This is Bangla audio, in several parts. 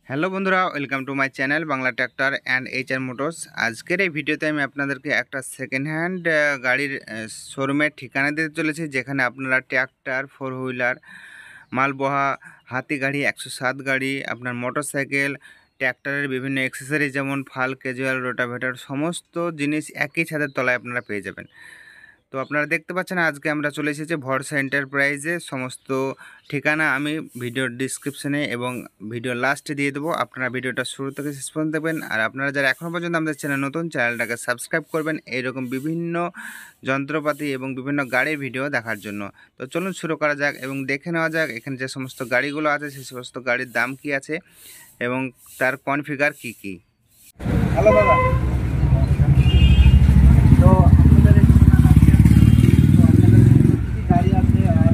হ্যালো বন্ধুরা, welcome to my channel Bangla tractor and HR motors. আজকের এই ভিডিওতে আমি আপনাদেরকে একটা সেকেন্ড হ্যান্ড গাড়ির শোরুমের ঠিকানা দিতে চলেছি, যেখানে আপনারা ট্র্যাক্টর, ফোর হুইলার, মালবহা, হাতি গাড়ি, 107 গাড়ি, আপনার মোটরসাইকেল, ট্র্যাক্টরের বিভিন্ন অ্যাক্সেসরিজ যেমন ফাল, ক্যাজুয়াল, রোটাভেটর সমস্ত জিনিস একই ছাদের তলায় আপনারা পেয়ে যাবেন। তো আপনারা দেখতে পাচ্ছেন আজকে আমরা চলে এসেছি ভরসা এন্টারপ্রাইজে। সমস্ত ঠিকানা আমি ভিডিওর ডিসক্রিপশনে এবং ভিডিওর লাস্টে দিয়ে দেবো। আপনারা ভিডিওটা শুরু থেকে শেষ পর্যন্ত দেখবেন। আর আপনারা যারা এখনও পর্যন্ত আমাদের চ্যানেল নতুন, চ্যানেলটাকে সাবস্ক্রাইব করবেন এইরকম বিভিন্ন যন্ত্রপাতি এবং বিভিন্ন গাড়ির ভিডিও দেখার জন্য। তো চলুন শুরু করা যাক এবং দেখে নেওয়া যাক এখানে যে সমস্ত গাড়িগুলো আছে সেই সমস্ত গাড়ির দাম কী আছে এবং তার কনফিগার কী কী। হ্যালো দাদা, তো গাড়ি আছে আর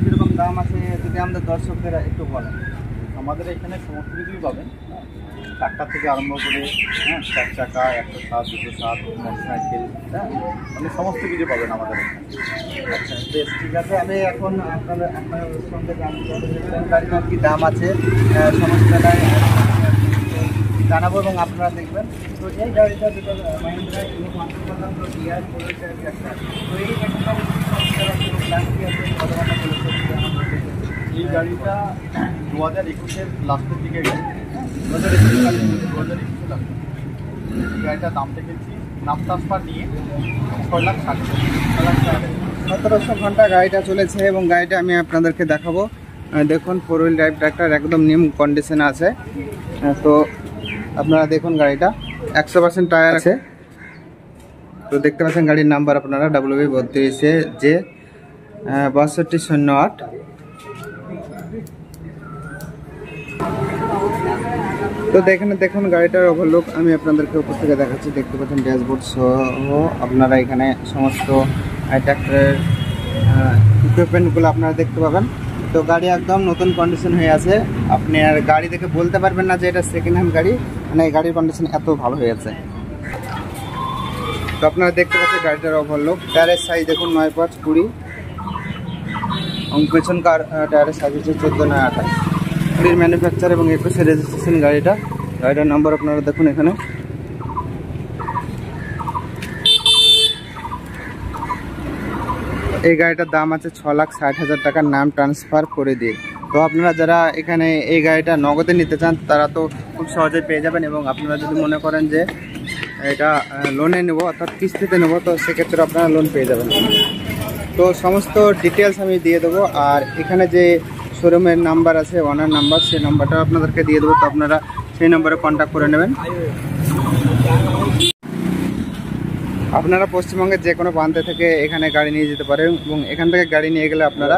কীরকম দাম আছে যদি আমাদের দর্শকদের একটু বলেন। আমাদের এখানে সমস্ত কিছুই পাবেন, ট্রাক্টর থেকে আরম্ভ করে 4 চাকা, 107, 207, মোটরসাইকেল, মানে সমস্ত কিছু পাবেন আমাদের এখানে। আচ্ছা বেশ, ঠিক আছে। আমি এখন আপনার সঙ্গে জানতে চাইবো কোন গাড়িটার কী দাম আছে, সমস্তটাই জানাবো এবং আপনারা দেখবেন। তো এই গাড়িটা যেটা মাহিন্দ্রা গিয়ার তো এই এই গাড়িটা 2021-এর লাস্টের দিকে গাড়ি, 2021 গাড়িটার দাম দেখেছি নাম ট্রান্সফার নিয়ে 6,60,000 1700 ঘন্টা গাড়িটা চলেছে এবং গাড়িটা আমি আপনাদেরকে দেখাবো। দেখুন ফোর হুইল ড্রাইভ ট্র্যাক্টর একদম নিউ কন্ডিশনে আছে। তো আপনারা দেখুন গাড়িটা 100% টায়ার আছে। তো দেখতে পাচ্ছেন গাড়ির নাম্বার আপনারা WB32J 6208। তো দেখুন গাড়িটার ওভারলুক আমি আপনাদেরকে উপর থেকে দেখাচ্ছি। দেখতে পাচ্ছেন ড্যাশবোর্ড সহ আপনারা এখানে সমস্ত ট্র্যাক্টরের ইকুইপমেন্টগুলো আপনারা দেখতে পাবেন। তো গাড়ি একদম নতুন কন্ডিশন হয়ে আছে। আপনি আর গাড়ি দেখে বলতে পারবেন না যে এটা সেকেন্ড হ্যান্ড গাড়ি, মানে এই গাড়ির কন্ডিশন এত ভালো হয়ে আছে। তো আপনারা দেখতে পাচ্ছেন গাড়িটার ওভারলুক। টায়ারের সাইজ দেখুন 9/5-20 এবং পেছনকার টায়ারের সাইজ হচ্ছে 14/28। গাড়ির ম্যানুফ্যাকচার এবং 21-এ রেজিস্ট্রেশন গাড়িটার নাম্বার আপনারা দেখুন এখানে। এই গাড়িটার দাম আছে 6,60,000 টাকা নাম ট্রান্সফার করে দিয়ে। তো আপনারা যারা এখানে এই গাড়িটা নগদে নিতে চান তারা তো খুব সহজেই পেয়ে যাবেন, এবং আপনারা যদি মনে করেন যে এটা লোনে নেব অর্থাৎ কিস্তিতে নেব তো সেক্ষেত্রে আপনারা লোন পেয়ে যাবেন। তো সমস্ত ডিটেলস আমি দিয়ে দেবো। আর এখানে যে শোরুমের নাম্বার আছে, ওনার নাম্বার, সেই নাম্বারটা আপনাদেরকে দিয়ে দেবো। তো আপনারা সেই নম্বরে কন্ট্যাক্ট করে নেবেন। আপনারা পশ্চিমবঙ্গের যে কোনো প্রান্তে থেকে এখানে গাড়ি নিয়ে যেতে পারেন এবং এখান থেকে গাড়ি নিয়ে গেলে আপনারা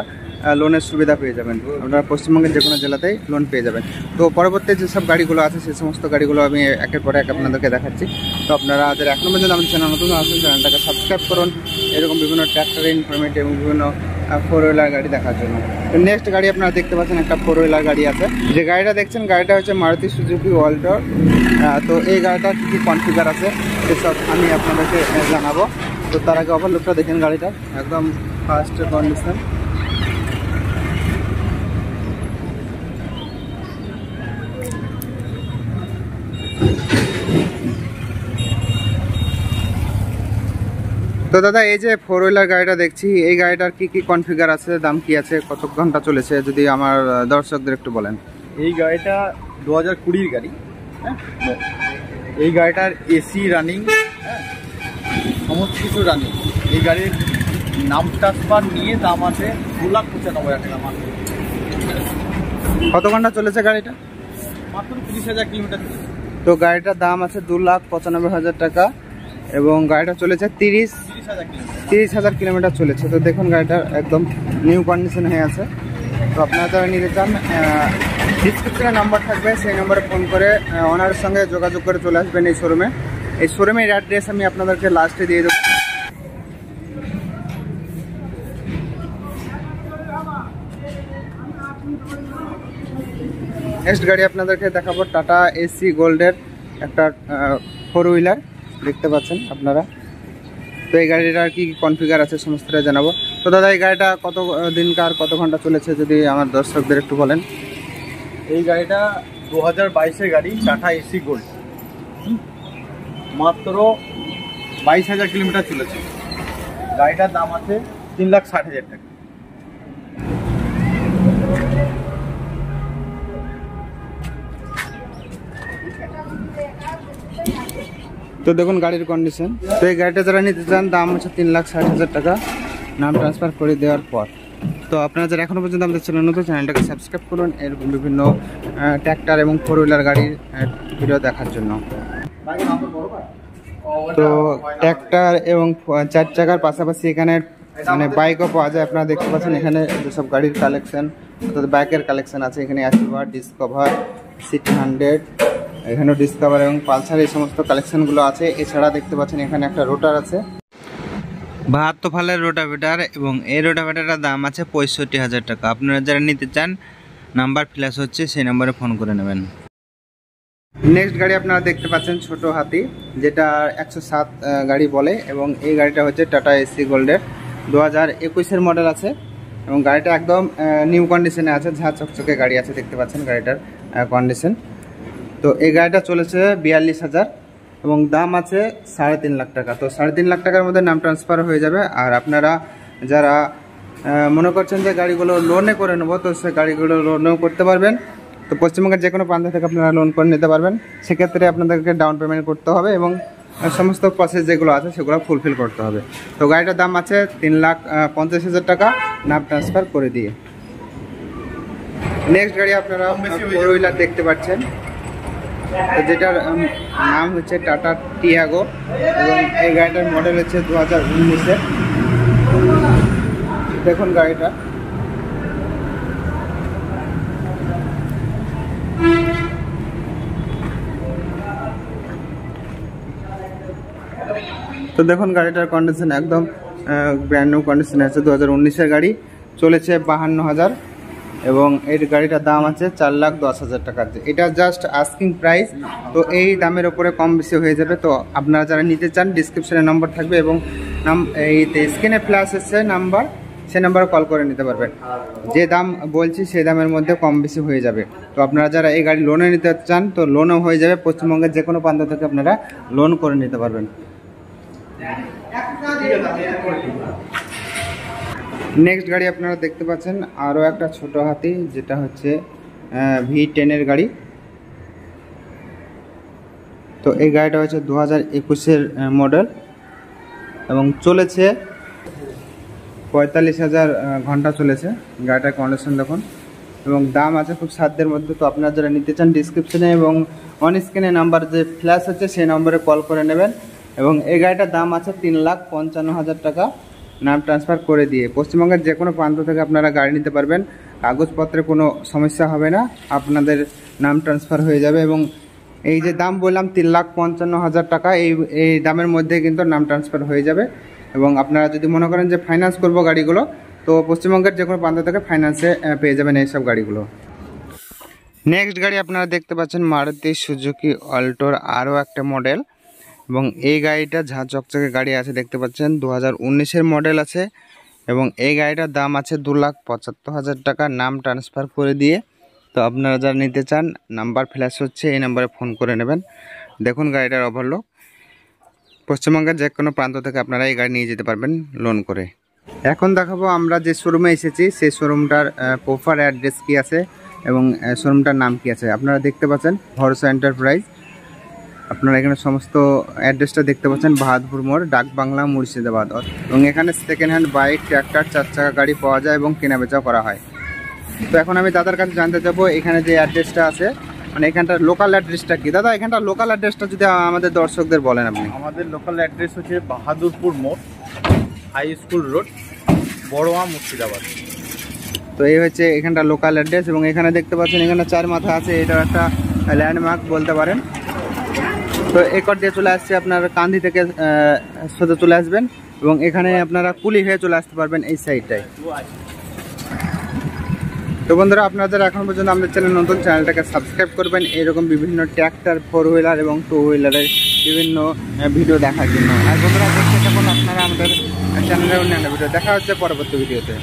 লোনের সুবিধা পেয়ে যাবেন। আপনারা পশ্চিমবঙ্গের যে কোনো জেলাতেই লোন পেয়ে যাবেন। তো পরবর্তী যেসব গাড়িগুলো আছে সেই সমস্ত গাড়িগুলো আমি একের পর এক আপনাদেরকে দেখাচ্ছি। তো আপনারা যারা এখনও পর্যন্ত আমাদের চ্যানেল নতুন আসেন চ্যানেলটাকে সাবস্ক্রাইব করুন এরকম বিভিন্ন ট্র্যাক্টরের ইনফরমেটিভ এবং বিভিন্ন ফোর হুইলার গাড়ি দেখার জন্য। তো নেক্সট গাড়ি আপনারা দেখতে পাচ্ছেন একটা ফোর হুইলার গাড়ি আছে। যে গাড়িটা দেখছেন গাড়িটা হচ্ছে মারুতি সুজুকি ওয়াল্টর। তো এই গাড়িটার কী কনফিগার আছে সেসব আমি আপনাদেরকে জানাবো। তো তার আগে ওভারলুকটা দেখেন গাড়িটা একদম ফার্স্ট কন্ডিশন। তো দাদা এই যে ফোর হুইলার গাড়িটা দেখছি, এই গাড়িটার কি কি কনফিগার আছে, দাম কি আছে, কত ঘন্টা চলেছে যদি আমার দর্শকদের একটু বলেন। এই গাড়িটা 2020-এর গাড়ি। এই গাড়িটার এসি রানিং, সমস্ত কিছু রানিং। এই গাড়ির নাম ট্রান্সফার নিয়ে দাম আছে 2,95,000 টাকা মাত্র। কত ঘন্টা চলেছে গাড়িটা? মাত্র 30,000 কিলোমিটার। তো গাড়িটার দাম আছে 2,95,000 টাকা এবং গাড়িটা চলেছে 30,000 কিলোমিটার চলেছে। তো দেখুন গাড়িটা একদম নিউ কন্ডিশন হয়ে আছে। তো আপনারা যারা নিতে চান ডিসক্রিপশনে নাম্বার থাকবে, সেই নম্বরে ফোন করে ওনার সঙ্গে যোগাযোগ করে চলে আসবেন এই শোরুমে। এই শোরুমের অ্যাড্রেস আমি আপনাদেরকে লাস্টে দিয়ে দেবো। নেক্সট গাড়ি আপনাদেরকে দেখাবো টাটা এসি গোল্ডের একটা ফোর হুইলার দেখতে পাচ্ছেন আপনারা। তো এই গাড়িটার কি কনফিগার আছে সমস্তটা জানাবো। তো দাদা এই গাড়িটা কত দিনকার কত ঘন্টা চলেছে যদি আমার দর্শকদের একটু বলেন। এই গাড়িটা 2022-এর গাড়ি টাটা এসি গোল্ড, মাত্র 22,000 কিলোমিটার চলেছে। গাড়িটার দাম আছে 3,60,000 টাকা। তো দেখুন গাড়ির কন্ডিশন। তো এই গাড়িটা যারা নিতে চান দাম হচ্ছে 3,60,000 টাকা নাম ট্রান্সফার করে দেওয়ার পর। তো আপনারা যারা এখনও পর্যন্ত আমাদের চ্যানেলটাকে সাবস্ক্রাইব করুন এরকম বিভিন্ন ট্র্যাক্টর এবং 4 হুইলার গাড়ির ভিডিও দেখার জন্য। তো ট্র্যাক্টর এবং 4 চাকার পাশাপাশি এখানে মানে বাইকও পাওয়া যায়। আপনারা দেখতে পাচ্ছেন এখানে যেসব গাড়ির কালেকশন অর্থাৎ বাইকের কালেকশন আছে, এখানে অ্যাক্টিভা, ডিসকভার, সিটি 100, এখানেও ডিসকভার এবং পালসার এই সমস্ত কালেকশনগুলো আছে। এছাড়া দেখতে পাচ্ছেন এখানে একটা রোটার আছে, 72 ফালের রোটাভেটার, এবং এই রোটাভেটারের দাম আছে 65,000 টাকা। আপনারা যারা নিতে চান নাম্বার ফ্ল্যাশ হচ্ছে, সেই নাম্বারে ফোন করে নেবেন। নেক্সট গাড়ি আপনারা দেখতে পাচ্ছেন ছোট হাতি, যেটা 107 গাড়ি বলে, এবং এই গাড়িটা হচ্ছে টাটা এসি গোল্ডের 2021-এর মডেল আছে এবং গাড়িটা একদম নিউ কন্ডিশনে আছে, ঝাঁ চকচকে গাড়ি আছে। দেখতে পাচ্ছেন গাড়িটার কন্ডিশন। তো এই গাড়িটা চলেছে 42,000 এবং দাম আছে 3.5 লাখ টাকা। তো 3.5 লাখ টাকার মধ্যে নাম ট্রান্সফার হয়ে যাবে। আর আপনারা যারা মনে করছেন যে গাড়িগুলো লোনে করে নেবো, তো সেই গাড়িগুলো লোনেও করতে পারবেন। তো পশ্চিমবঙ্গের যে কোনো প্রান্ত থেকে আপনারা লোন করে নিতে পারবেন। সেক্ষেত্রে আপনাদেরকে ডাউন পেমেন্ট করতে হবে এবং সমস্ত প্রসেস যেগুলো আছে সেগুলো ফুলফিল করতে হবে। তো গাড়িটার দাম আছে 3,50,000 টাকা নাম ট্রান্সফার করে দিয়ে। নেক্সট গাড়ি আপনারা 4 হুইলার দেখতে পাচ্ছেন, তো যেটার নাম হচ্ছে টাটা টিয়াগো এবং এই গাড়িটার মডেল হচ্ছে 2019-এর। দেখুন গাড়িটা। তো দেখুন গাড়িটার কন্ডিশন একদম ব্র্যান্ড নিউ কন্ডিশনে আছে। 2019-এর গাড়ি, চলেছে 52,000 এবং এই গাড়িটার দাম আছে 4,10,000 টাকা। এটা জাস্ট আস্কিং প্রাইস। তো এই দামের ওপরে কম বেশি হয়ে যাবে। তো আপনারা যারা নিতে চান ডিসক্রিপশনে নম্বর থাকবে এবং এই স্ক্রিনে ফ্ল্যাশ এসছে নাম্বার, সেই নাম্বারে কল করে নিতে পারবেন। যে দাম বলছি সেই দামের মধ্যে কম বেশি হয়ে যাবে। তো আপনারা যারা এই গাড়ি লোনে নিতে চান তো লোনও হয়ে যাবে। পশ্চিমবঙ্গের যে কোনো প্রান্ত থেকে আপনারা লোন করে নিতে পারবেন। নেক্সট গাড়ি আপনারা দেখতে পাচ্ছেন আরও একটা ছোট হাতি, যেটা হচ্ছে V10-এর গাড়ি। তো এই গাড়িটা হচ্ছে 2021-এর মডেল এবং চলেছে 45,000 ঘন্টা চলেছে। গাড়িটার কন্ডিশন দেখুন এবং দাম আছে খুব সাধ্যের মধ্যে। তো আপনারা যারা নিতে চান ডিসক্রিপশনে এবং অন স্ক্রিনে নাম্বার যে ফ্ল্যাশ হচ্ছে সেই নম্বরে কল করে নেবেন। এবং এই গাড়িটার দাম আছে 3,55,000 টাকা নাম ট্রান্সফার করে দিয়ে। পশ্চিমবঙ্গের যে কোনো প্রান্ত থেকে আপনারা গাড়ি নিতে পারবেন, কাগজপত্রে কোনো সমস্যা হবে না, আপনাদের নাম ট্রান্সফার হয়ে যাবে। এবং এই যে দাম বললাম 3,55,000 টাকা, এই দামের মধ্যে কিন্তু নাম ট্রান্সফার হয়ে যাবে। এবং আপনারা যদি মনে করেন যে ফাইন্যান্স করবো গাড়িগুলো, তো পশ্চিমবঙ্গের যে কোনো প্রান্ত থেকে ফাইন্যান্সে পেয়ে যাবেন এইসব গাড়িগুলো। নেক্সট গাড়ি আপনারা দেখতে পাচ্ছেন মারুতি সুজুকি অল্টোর আরও একটা মডেল এবং এই গাড়িটা ঝাঁ চকচকে গাড়ি আছে। দেখতে পাচ্ছেন 2019-এর মডেল আছে এবং এই গাড়িটার দাম আছে 2,75,000 টাকা নাম ট্রান্সফার করে দিয়ে। তো আপনারা যারা নিতে চান নাম্বার ফ্ল্যাশ হচ্ছে, এই নাম্বারে ফোন করে নেবেন। দেখুন গাড়িটার ওভারলোক। পশ্চিমবঙ্গের যে কোনো প্রান্ত থেকে আপনারা এই গাড়ি নিয়ে যেতে পারবেন লোন করে। এখন দেখাবো আমরা যে শোরুমে এসেছি সেই শোরুমটার প্রপার অ্যাড্রেস কী আছে এবং শোরুমটার নাম কী আছে। আপনারা দেখতে পাচ্ছেন ভরসা এন্টারপ্রাইজ। আপনারা এখানে সমস্ত অ্যাড্রেসটা দেখতে পাচ্ছেন, বাহাদুর মোড়, ডাকবাংলা, মুর্শিদাবাদ। এবং এখানে সেকেন্ড হ্যান্ড বাইক, ট্র্যাক্টর, 4 চাকা গাড়ি পাওয়া যায় এবং কেনাবেচা করা হয়। তো এখন আমি দাদার কাছে জানতে চাবো এখানে যে অ্যাড্রেসটা আছে, মানে এখানটার লোকাল অ্যাড্রেসটা কি। দাদা এখানটার লোকাল অ্যাড্রেসটা যদি আমাদের দর্শকদের বলেন আপনি। আমাদের লোকাল অ্যাড্রেস হচ্ছে বাহাদুরপুর মোড়, হাই স্কুল রোড, বড়োয়া, মুর্শিদাবাদ। তো এই হচ্ছে এখানটার লোকাল অ্যাড্রেস এবং এখানে দেখতে পাচ্ছেন এখানে 4 মাথা আছে, এটা একটা ল্যান্ডমার্ক বলতে পারেন। তো একর দিয়ে চলে আসছে আপনার কান্দি থেকে সোজা চলে আসবেন এবং এখানে আপনারা কুলি হয়ে চলে আসতে পারবেন এই সাইডটায়। তো বন্ধুরা আপনারা যারা এখন পর্যন্ত আমাদের চ্যানেল নতুন, চ্যানেলটাকে সাবস্ক্রাইব করবেন এরকম বিভিন্ন ট্র্যাক্টর, 4 হুইলার এবং 2 হুইলারের বিভিন্ন ভিডিও দেখার জন্য। আর বন্ধুরা দেখতে থাকুন আপনারা আমাদের চ্যানেলের অন্যান্য ভিডিও। দেখা হচ্ছে পরবর্তী ভিডিওতে।